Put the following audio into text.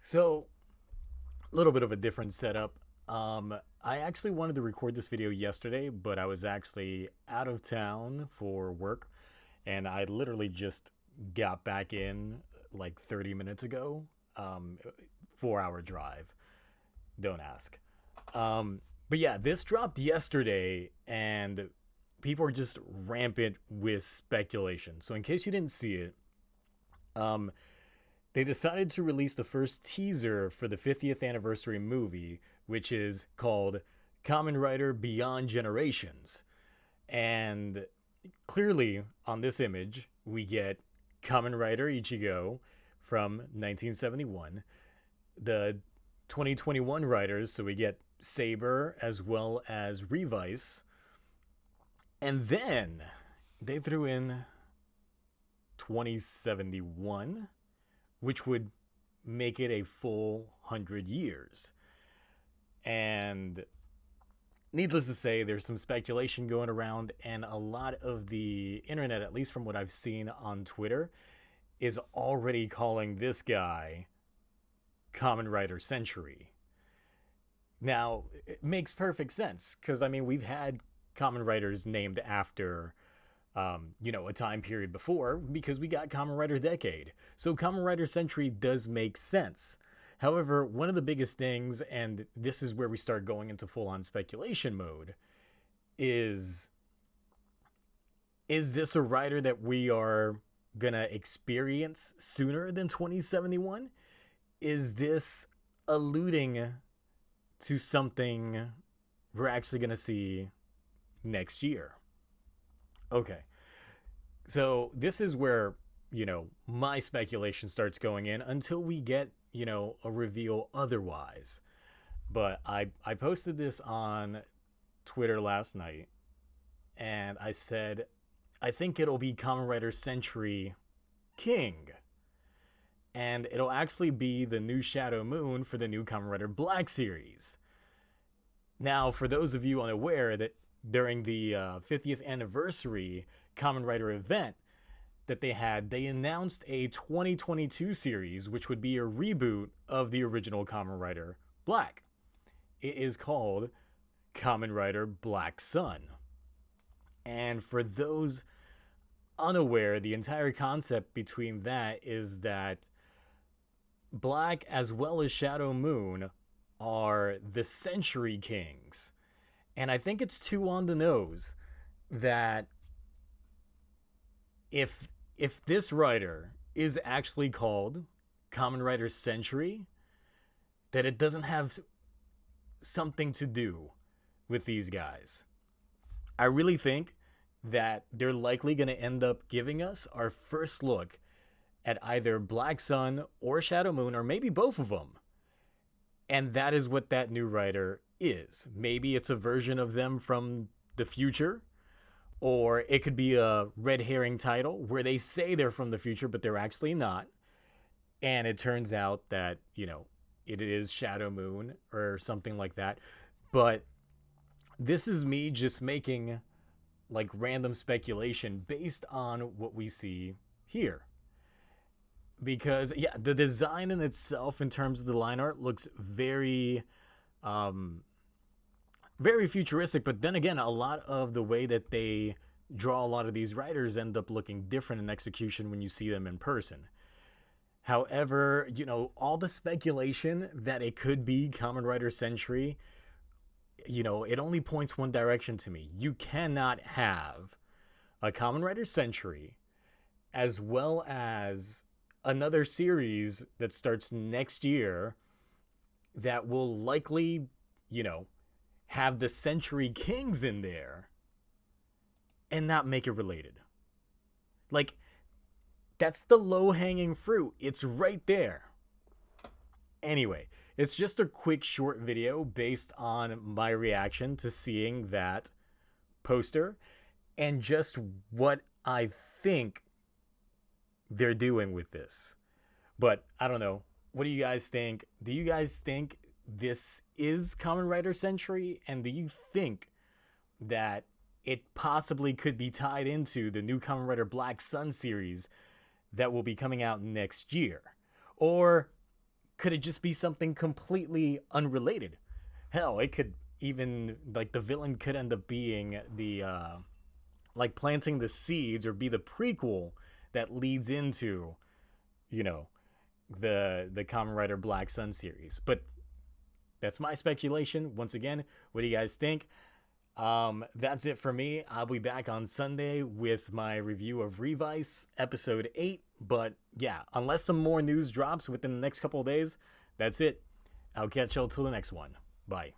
So, a little bit of a different setup. I actually wanted to record this video yesterday, but I was actually out of town for work, and I literally just got back in like 30 minutes ago. 4 hour drive. Don't ask. But yeah, this dropped yesterday, and people are just rampant with speculation. So, in case you didn't see it, um, they decided to release the first teaser for the 50th anniversary movie, which is called Kamen Rider Beyond Generations. And clearly, on this image, we get Kamen Rider Ichigo from 1971, the 2021 writers, so we get Saber as well as Revice, and then they threw in 2071, which would make it a full 100 years. And needless to say, there's some speculation going around, and a lot of the internet, at least from what I've seen on Twitter, is already calling this guy Kamen Rider Century. Now, it makes perfect sense, because, I mean, we've had Kamen Riders named after a time period before because we got Kamen Rider Decade. So Kamen Rider Century does make sense. However, one of the biggest things, and this is where we start going into full on speculation mode, is is this a rider that we are gonna experience sooner than 2071? Is this alluding to something we're actually gonna see next year? Okay. So this is where, my speculation starts going in until we get, a reveal otherwise. But I posted this on Twitter last night, and I said, I think it'll be Kamen Rider Century King. And it'll actually be the new Shadow Moon for the new Kamen Rider Black series. Now, for those of you unaware, that during the 50th anniversary Kamen Rider event that they had, they announced a 2022 series, which would be a reboot of the original Kamen Rider Black. It is called Kamen Rider Black Sun. And for those unaware, the entire concept between that is that Black as well as Shadow Moon are the Century Kings. And I think it's too on the nose that if this writer is actually called Kamen Rider Century, that it doesn't have something to do with these guys. I really think that they're likely going to end up giving us our first look at either Black Sun or Shadow Moon, or maybe both of them. And that is what that new writer is. Maybe it's a version of them from the future, or it could be a red herring title where they say they're from the future, but they're actually not. And it turns out that, it is Shadow Moon or something like that. But this is me just making like random speculation based on what we see here. Because yeah, the design in itself in terms of the line art looks very very futuristic, but then again, a lot of the way that they draw a lot of these writers end up looking different in execution when you see them in person. However, all the speculation that it could be Kamen Rider Century, it only points one direction to me. You cannot have a Kamen Rider Century as well as another series that starts next year that will likely, have the Century Kings in there and not make it related. Like, that's the low-hanging fruit. It's right there. Anyway, it's just a quick short video based on my reaction to seeing that poster and just what I think they're doing with this. But I don't know. What do you guys think? Do you guys think this is Kamen Rider Century? And do you think that it possibly could be tied into the new Kamen Rider Black Sun series that will be coming out next year? Or Could it just be something completely unrelated? Hell, it could even, like, the villain could end up being the like planting the seeds or be the prequel that leads into, you know, the Kamen Rider Black Sun series. But that's my speculation. Once again, what do you guys think? That's it for me. I'll be back on Sunday with my review of Revice episode 8. But yeah, unless some more news drops within the next couple of days, that's it. I'll catch y'all till the next one. Bye.